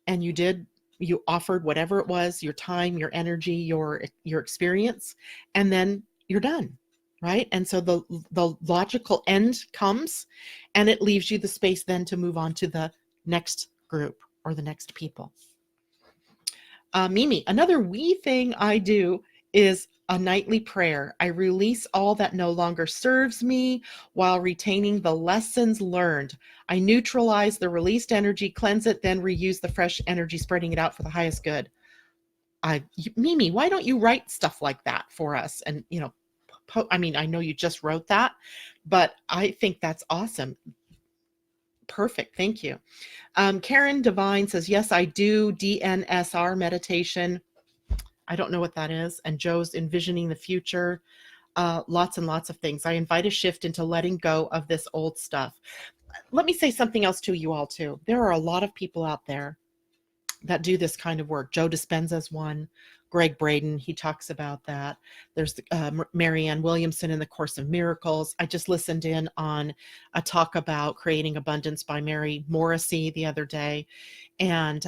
and you offered whatever it was, your time, your energy, your experience, and then you're done, right? And so the logical end comes, and it leaves you the space then to move on to the next group or the next people. Mimi, another wee thing I do is a nightly prayer. I release all that no longer serves me while retaining the lessons learned. I neutralize the released energy, cleanse it, then reuse the fresh energy, spreading it out for the highest good. Mimi, why don't you write stuff like that for us? And, I know you just wrote that, but I think that's awesome. Perfect. Thank you. Karen Devine says, yes, I do DNSR meditation. I don't know what that is. And Joe's envisioning the future. Lots and lots of things. I invite a shift into letting go of this old stuff. Let me say something else to you all too. There are a lot of people out there that do this kind of work. Joe Dispenza's one. Greg Braden, he talks about that. There's Marianne Williamson in the Course of Miracles. I just listened in on a talk about creating abundance by Mary Morrissey the other day. And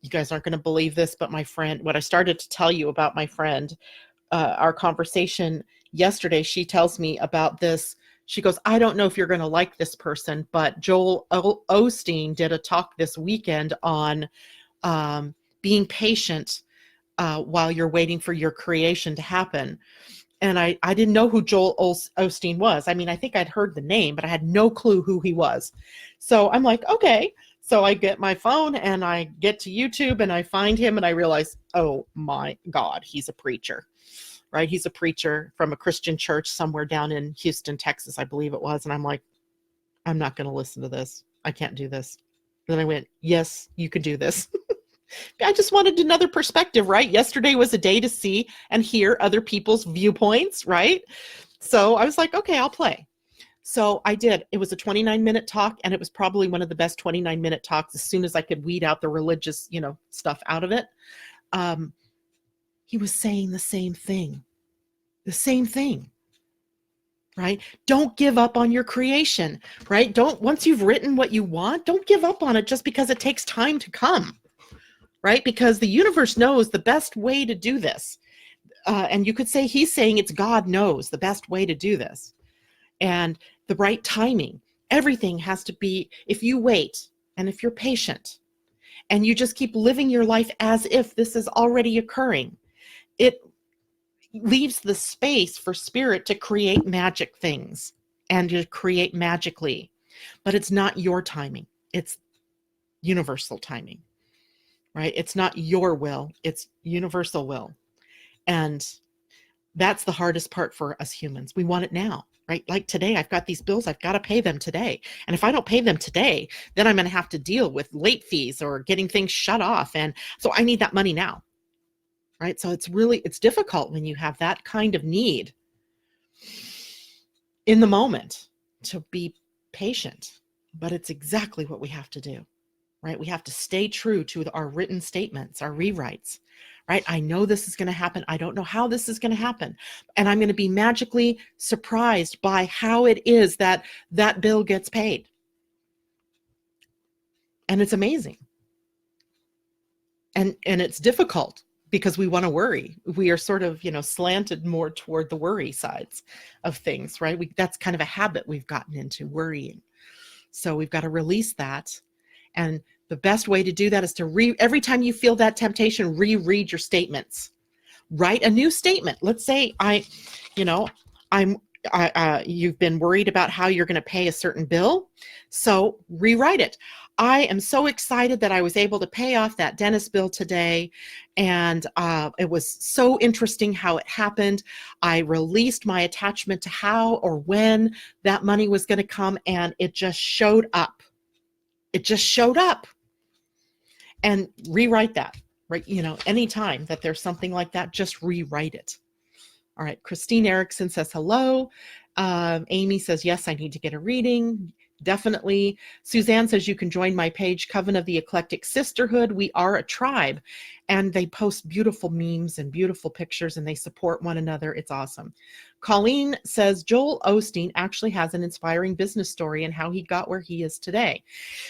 you guys aren't going to believe this, but my friend, what I started to tell you about my friend, our conversation yesterday, she tells me about this. She goes, I don't know if you're going to like this person, but Joel Osteen did a talk this weekend on being patient while you're waiting for your creation to happen. And I didn't know who Joel Osteen was. I mean, I think I'd heard the name, but I had no clue who he was. So I'm like, okay. So I get my phone and I get to YouTube and I find him and I realize, oh my God, he's a preacher, right? He's a preacher from a Christian church somewhere down in Houston, Texas, I believe it was. And I'm like, I'm not going to listen to this. I can't do this. Then I went, yes, you can do this. I just wanted another perspective, right? Yesterday was a day to see and hear other people's viewpoints, right? So I was like, okay, I'll play. So I did. It was a 29-minute talk, and it was probably one of the best 29-minute talks as soon as I could weed out the religious, stuff out of it. He was saying the same thing, right? Don't give up on your creation, right? Once you've written what you want, don't give up on it just because it takes time to come, right? Because the universe knows the best way to do this. And you could say he's saying it's God knows the best way to do this. And the right timing. Everything has to be, if you wait and if you're patient and you just keep living your life as if this is already occurring, it leaves the space for spirit to create magic things and to create magically. But it's not your timing. It's universal timing, right? It's not your will. It's universal will. And that's the hardest part for us humans. We want it now. Right? Like today, I've got these bills, I've got to pay them today. And if I don't pay them today, then I'm going to have to deal with late fees or getting things shut off. And so I need that money now. Right? So it's difficult when you have that kind of need in the moment to be patient, but it's exactly what we have to do. Right? We have to stay true to our written statements, our rewrites. Right? I know this is going to happen. I don't know how this is going to happen. And I'm going to be magically surprised by how it is that that bill gets paid. And it's amazing. And it's difficult because we want to worry. We are sort of, slanted more toward the worry sides of things, right? That's kind of a habit we've gotten into, worrying. So we've got to release that. And the best way to do that is to every time you feel that temptation, reread your statements. Write a new statement. Let's say you've been worried about how you're going to pay a certain bill. So rewrite it. I am so excited that I was able to pay off that dentist bill today. And it was so interesting how it happened. I released my attachment to how or when that money was going to come, and it just showed up. It just showed up. And rewrite that, right? Anytime that there's something like that, just rewrite it. All right. Christine Erickson says hello. Amy says, yes, I need to get a reading. Definitely. Suzanne says you can join my page, Coven of the Eclectic Sisterhood. We are a tribe, and they post beautiful memes and beautiful pictures, and they support one another. It's awesome. Colleen says Joel Osteen actually has an inspiring business story and how he got where he is today.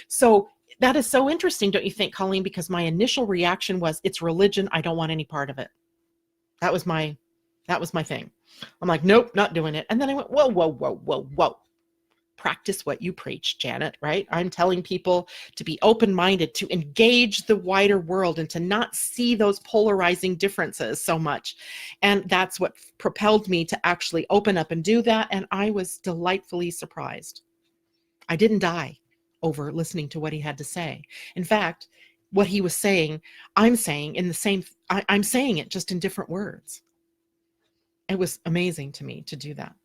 So that is so interesting, don't you think, Colleen? Because my initial reaction was, it's religion. I don't want any part of it. That was my thing. I'm like, nope, not doing it. And then I went, whoa, whoa, whoa, whoa, whoa. Practice what you preach, Janet, right? I'm telling people to be open-minded, to engage the wider world, and to not see those polarizing differences so much. And that's what propelled me to actually open up and do that. And I was delightfully surprised. I didn't die over listening to what he had to say. In fact, what he was saying, I'm saying in the same, I'm saying it just in different words. It was amazing to me to do that.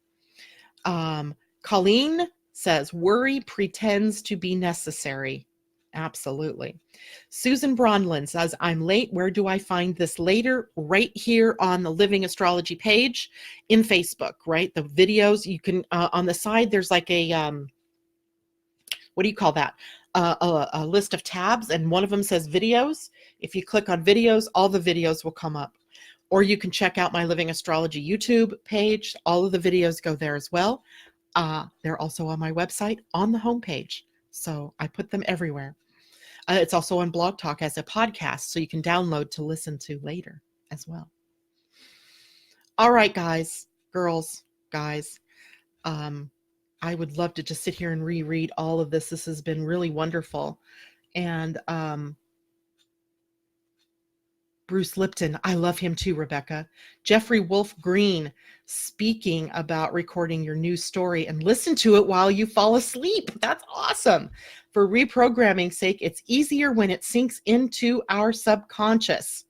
Colleen says, worry pretends to be necessary. Absolutely. Susan Bronlin says, I'm late. Where do I find this later? Right here on the Living Astrology page in Facebook, right? The videos you can, on the side, there's like a, what do you call that? A list of tabs, and one of them says videos. If you click on videos, all the videos will come up. Or you can check out my Living Astrology YouTube page. All of the videos go there as well. They're also on my website on the homepage. So I put them everywhere. It's also on Blog Talk as a podcast, so you can download to listen to later as well. All right, guys, girls, guys. I would love to just sit here and reread all of this. This has been really wonderful. And Bruce Lipton, I love him too, Rebecca. Jeffrey Wolf Green, speaking about recording your new story and listen to it while you fall asleep. That's awesome. For reprogramming's sake, it's easier when it sinks into our subconscious.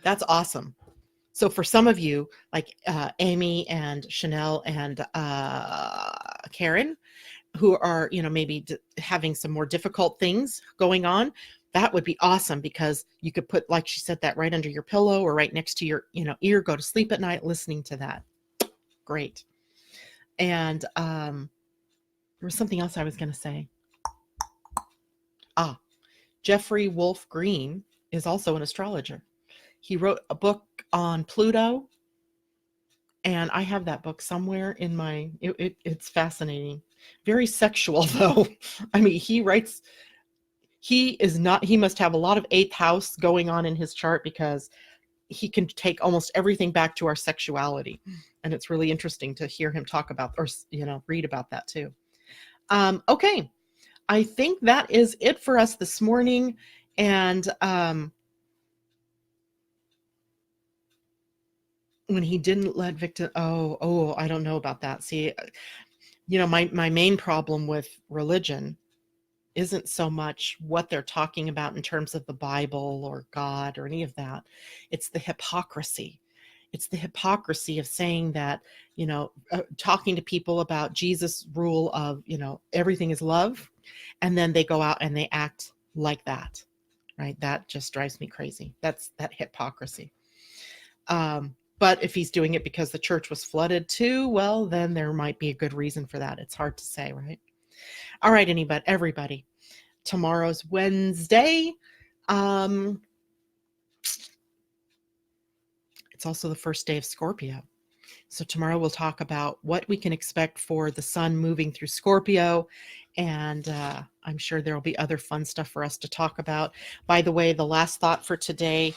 That's awesome. So for some of you, like Amy and Chanel and Karen, who are, maybe having some more difficult things going on, that would be awesome, because you could put, like she said, that right under your pillow or right next to your, ear, go to sleep at night listening to that. Great. And there was something else I was going to say. Jeffrey Wolf Green is also an astrologer. He wrote a book on Pluto, and I have that book somewhere in my, it's fascinating. Very sexual though. I mean, he must have a lot of 8th house going on in his chart, because he can take almost everything back to our sexuality. And it's really interesting to hear him talk about, or, read about that too. Okay. I think that is it for us this morning. And, when he didn't let victim, I don't know about that. See, my main problem with religion isn't so much what they're talking about in terms of the Bible or God or any of that. It's the hypocrisy. It's the hypocrisy of saying that, talking to people about Jesus' rule of, everything is love. And then they go out and they act like that, right? That just drives me crazy. That's that hypocrisy. But if he's doing it because the church was flooded too, well, then there might be a good reason for that. It's hard to say, right? All right, everybody. Tomorrow's Wednesday. It's also the first day of Scorpio. So tomorrow we'll talk about what we can expect for the sun moving through Scorpio. And I'm sure there will be other fun stuff for us to talk about. By the way, the last thought for today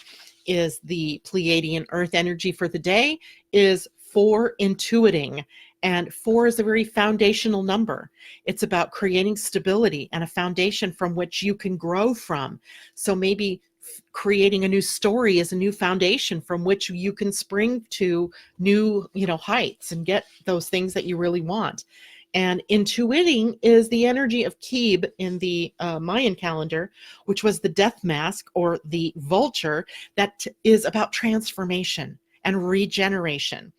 is the Pleiadian-Earth energy for the day is 4 intuiting. And 4 is a very foundational number. It's about creating stability and a foundation from which you can grow from. So maybe creating a new story is a new foundation from which you can spring to new, heights and get those things that you really want. And intuiting is the energy of Kib in the Mayan calendar, which was the death mask or the vulture that is about transformation and regeneration.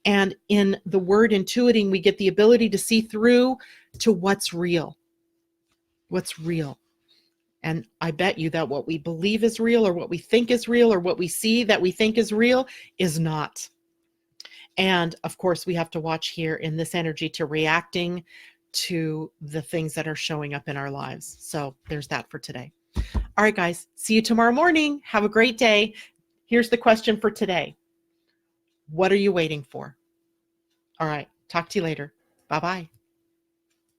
And in the word intuiting, we get the ability to see through to what's real, what's real. And I bet you that what we believe is real, or what we think is real, or what we see that we think is real is not. And of course, we have to watch here in this energy to reacting to the things that are showing up in our lives. So there's that for today. All right, guys, see you tomorrow morning. Have a great day. Here's the question for today. What are you waiting for? All right, talk to you later. Bye-bye.